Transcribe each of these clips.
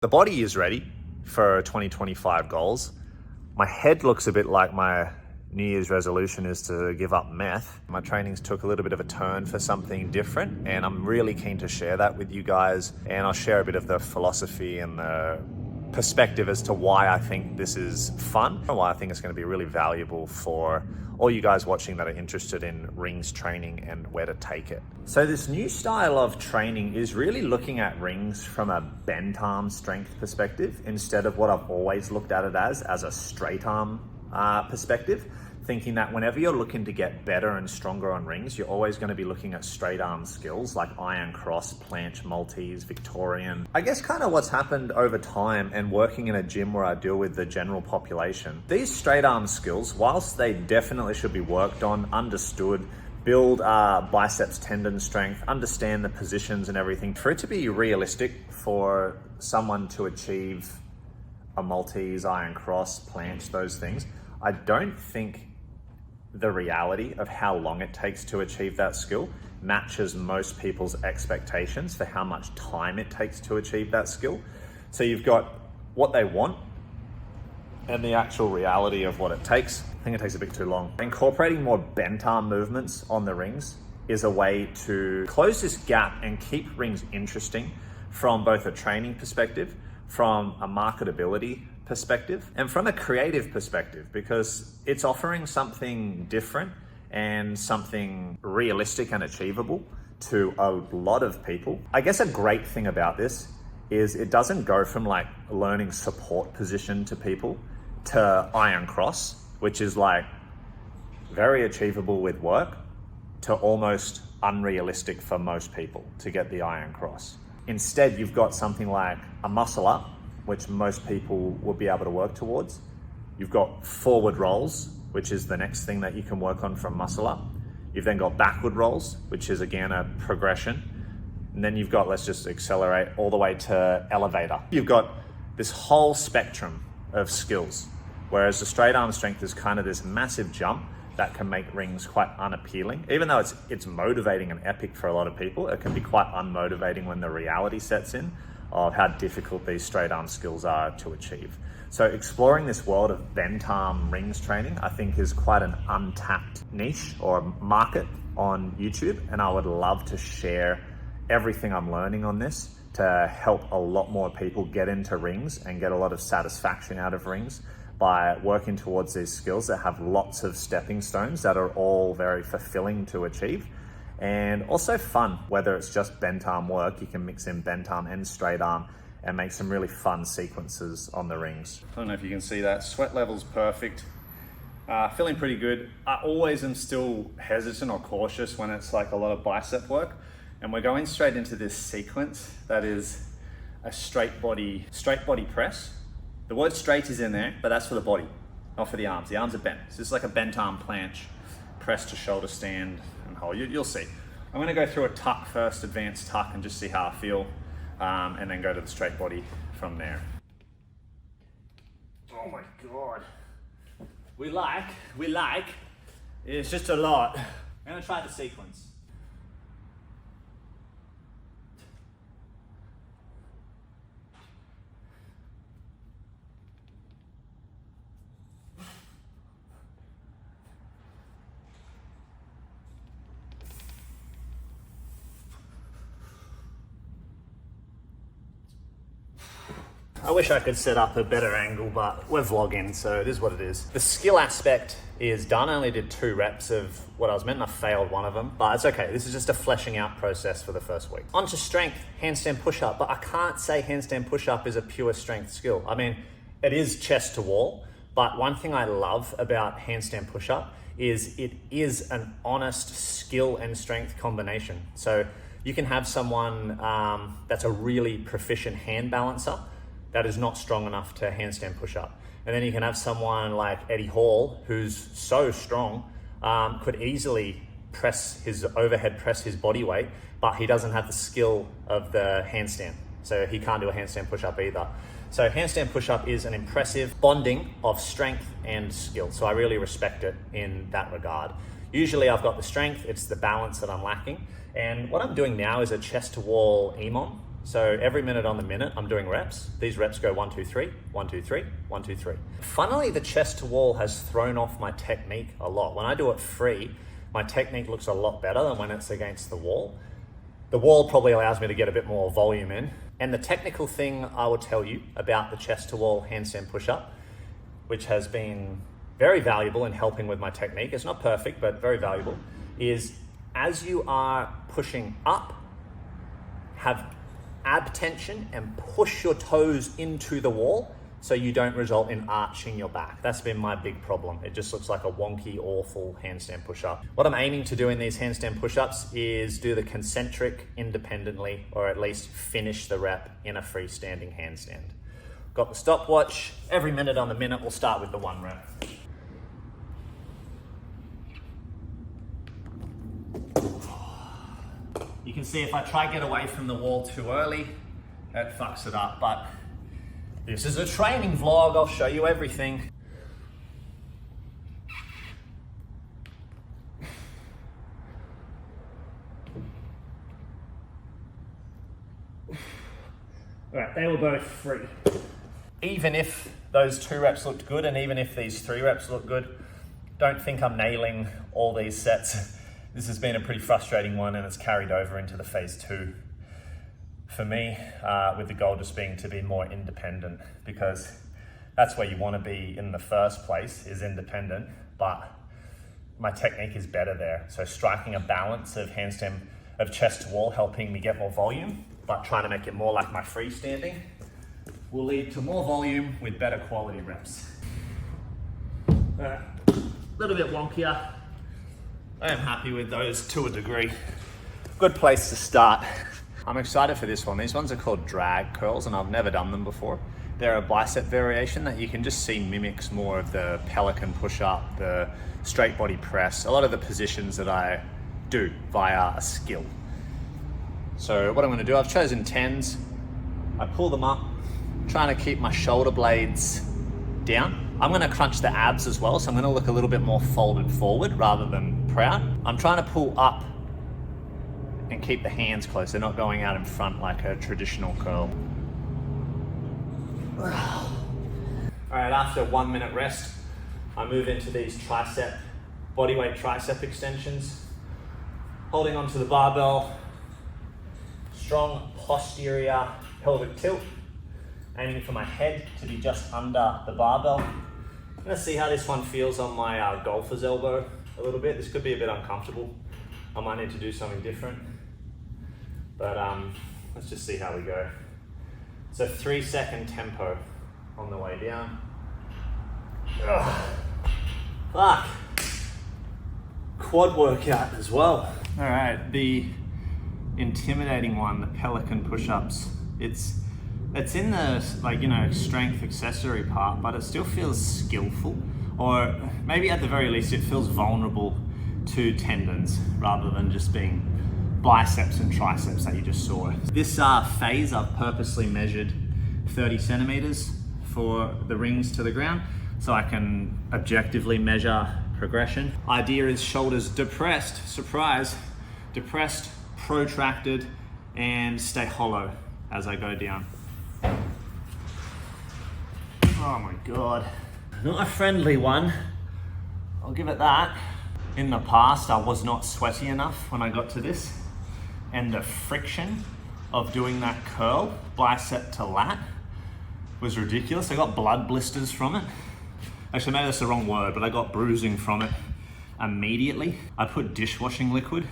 The body is ready for 2025 goals. My head looks a bit like my New Year's resolution is to give up meth. My trainings took a little bit of a turn for something different, and I'm really keen to share that with you guys. And I'll share a bit of the philosophy and the perspective as to why I think this is fun and why I think it's going to be really valuable for all you guys watching that are interested in rings training and where to take it. So this new style of training is really looking at rings from a bent arm strength perspective instead of what I've always looked at it as a straight arm perspective, thinking that whenever you're looking to get better and stronger on rings, you're always going to be looking at straight arm skills like iron cross, planche, multis, Victorian. I guess kind of what's happened over time and working in a gym where I deal with the general population, these straight arm skills, whilst they definitely should be worked on, understood, build biceps tendon strength, understand the positions and everything, for it to be realistic for someone to achieve a multis, iron cross, planche, those things, I don't think the reality of how long it takes to achieve that skill matches most people's expectations for how much time it takes to achieve that skill. So you've got what they want and the actual reality of what it takes. I think it takes a bit too long. Incorporating more bent arm movements on the rings is a way to close this gap and keep rings interesting from both a training perspective, from a marketability perspective, and from a creative perspective, because it's offering something different and something realistic and achievable to a lot of people. I guess a great thing about this is it doesn't go from like learning support position to people to iron cross, which is like very achievable with work, to almost unrealistic for most people to get the iron cross. Instead, you've got something like a muscle up, which most people will be able to work towards. You've got forward rolls, which is the next thing that you can work on from muscle up. You've then got backward rolls, which is again a progression. And then you've got, let's just accelerate all the way to elevator. You've got this whole spectrum of skills, whereas the straight arm strength is kind of this massive jump that can make rings quite unappealing. Even though it's motivating and epic for a lot of people, it can be quite unmotivating when the reality sets in of how difficult these straight arm skills are to achieve. So exploring this world of bent arm rings training, I think, is quite an untapped niche or market on YouTube. And I would love to share everything I'm learning on this to help a lot more people get into rings and get a lot of satisfaction out of rings by working towards these skills that have lots of stepping stones that are all very fulfilling to achieve. And also fun, whether it's just bent arm work, you can mix in bent arm and straight arm and make some really fun sequences on the rings. I don't know if you can see that, sweat level's perfect. Feeling pretty good. I always am still hesitant or cautious when it's like a lot of bicep work. And we're going straight into this sequence that is a straight body press. The word straight is in there, but that's for the body, not for the arms. The arms are bent. So this is like a bent arm planche, press to shoulder stand and hold. You'll see. I'm gonna go through a tuck first, advanced tuck, and just see how I feel, and then go to the straight body from there. Oh my God. We like, it's just a lot. I'm gonna try the sequence. I wish I could set up a better angle, but we're vlogging, so it is what it is. The skill aspect is done. I only did 2 reps of what I was meant, and I failed one of them, but it's okay. This is just a fleshing out process for the first week. On to strength, handstand push-up, but I can't say handstand push-up is a pure strength skill. I mean, it is chest to wall, but one thing I love about handstand push-up is it is an honest skill and strength combination. So you can have someone that's a really proficient hand balancer that is not strong enough to handstand push up. And then you can have someone like Eddie Hall, who's so strong, could easily overhead press his body weight, but he doesn't have the skill of the handstand. So he can't do a handstand push up either. So handstand push up is an impressive bonding of strength and skill. So I really respect it in that regard. Usually I've got the strength, it's the balance that I'm lacking. And what I'm doing now is a chest to wall EMOM. So every minute on the minute, I'm doing reps. These reps go 1, 2, 3, 1, 2, 3, 1, 2, 3. Funnily, the chest to wall has thrown off my technique a lot. When I do it free, my technique looks a lot better than when it's against the wall. The wall probably allows me to get a bit more volume in. And the technical thing I will tell you about the chest to wall handstand push-up, which has been very valuable in helping with my technique, it's not perfect, but very valuable, is as you are pushing up, have ab tension and push your toes into the wall so you don't result in arching your back. That's been my big problem. It just looks like a wonky, awful handstand push-up. What I'm aiming to do in these handstand push-ups is do the concentric independently, or at least finish the rep in a freestanding handstand. Got the stopwatch. Every minute on the minute, we'll start with the 1 rep. You can see if I try to get away from the wall too early, that fucks it up, but this is a training vlog, I'll show you everything. Alright, they were both free. Even if those 2 reps looked good, and even if these 3 reps look good, don't think I'm nailing all these sets. This has been a pretty frustrating one, and it's carried over into the phase 2 for me, with the goal just being to be more independent, because that's where you want to be in the first place, is independent, but my technique is better there. So striking a balance of handstand, of chest to wall, helping me get more volume, but trying to make it more like my freestanding will lead to more volume with better quality reps. A little bit wonkier. I am happy with those to a degree. Good place to start. I'm excited for this one. These ones are called drag curls, and I've never done them before. They're a bicep variation that you can just see mimics more of the pelican push-up, the straight body press, a lot of the positions that I do via a skill. So what I'm gonna do, I've chosen 10s. I pull them up, trying to keep my shoulder blades down. I'm gonna crunch the abs as well, so I'm gonna look a little bit more folded forward rather than proud. I'm trying to pull up and keep the hands close. They're not going out in front like a traditional curl. All right, after 1 minute rest, I move into these bodyweight tricep extensions. Holding onto the barbell, strong posterior pelvic tilt, aiming for my head to be just under the barbell. I'm gonna see how this one feels on my golfer's elbow a little bit. This could be a bit uncomfortable. I might need to do something different, but let's just see how we go. So 3-second tempo on the way down. Ugh. Fuck. Quad workout as well. All right, the intimidating one, the pelican push-ups. It's in the strength accessory part, but it still feels skillful, or maybe at the very least it feels vulnerable to tendons rather than just being biceps and triceps that you just saw. This phase I've purposely measured 30 centimeters for the rings to the ground so I can objectively measure progression. Idea is shoulders depressed, surprise, depressed, protracted, and stay hollow as I go down. Oh my God. Not a friendly one, I'll give it that. In the past, I was not sweaty enough when I got to this, and the friction of doing that curl, bicep to lat, was ridiculous. I got blood blisters from it. Actually, maybe that's the wrong word, but I got bruising from it immediately. I put dishwashing liquid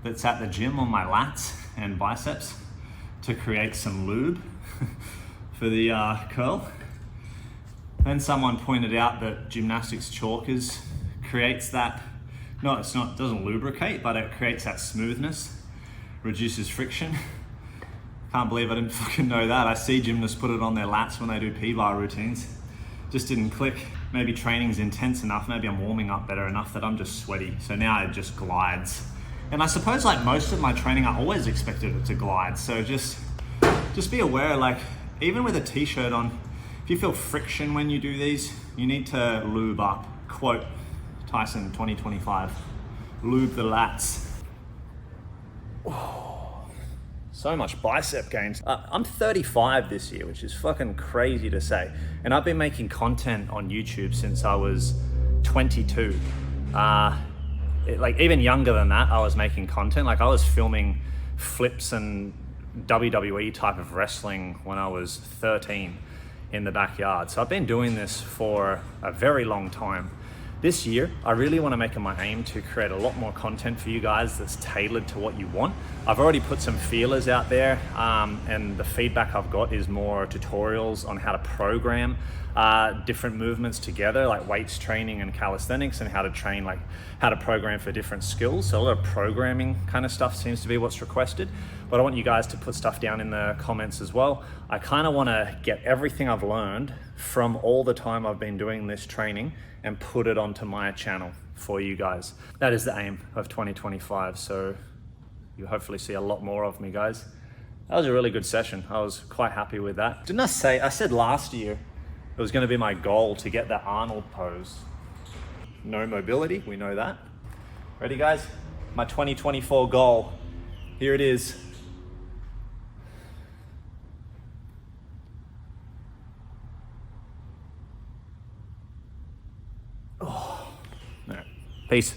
that's at the gym on my lats and biceps to create some lube for the curl. Then someone pointed out that gymnastics chalkers creates that, no, it's not, it doesn't lubricate, but it creates that smoothness, reduces friction. Can't believe I didn't fucking know that. I see gymnasts put it on their lats when they do P-bar routines. Just didn't click. Maybe training's intense enough, maybe I'm warming up better enough that I'm just sweaty. So now it just glides. And I suppose like most of my training, I always expected it to glide. So just be aware, like even with a t-shirt on, if you feel friction when you do these, you need to lube up. Quote Tyson 2025, lube the lats. Oh, So much bicep gains. I'm 35 this year, which is fucking crazy to say. And I've been making content on YouTube since I was 22. Like even younger than that, I was making content. Like I was filming flips and WWE type of wrestling when I was 13 in the backyard. So I've been doing this for a very long time. This year, I really want to make it my aim to create a lot more content for you guys that's tailored to what you want. I've already put some feelers out there, and the feedback I've got is more tutorials on how to program different movements together, like weights training and calisthenics, and how to train, like how to program for different skills. So a lot of programming kind of stuff seems to be what's requested, but I want you guys to put stuff down in the comments as well. I kind of want to get everything I've learned from all the time I've been doing this training and put it onto my channel for you guys. That is the aim of 2025. So you hopefully see a lot more of me, guys. That was a really good session. I was quite happy with that. Didn't I said last year it was going to be my goal to get that Arnold pose. No mobility, we know that. Ready, guys? My 2024 goal. Here it is. Oh. All right. Peace.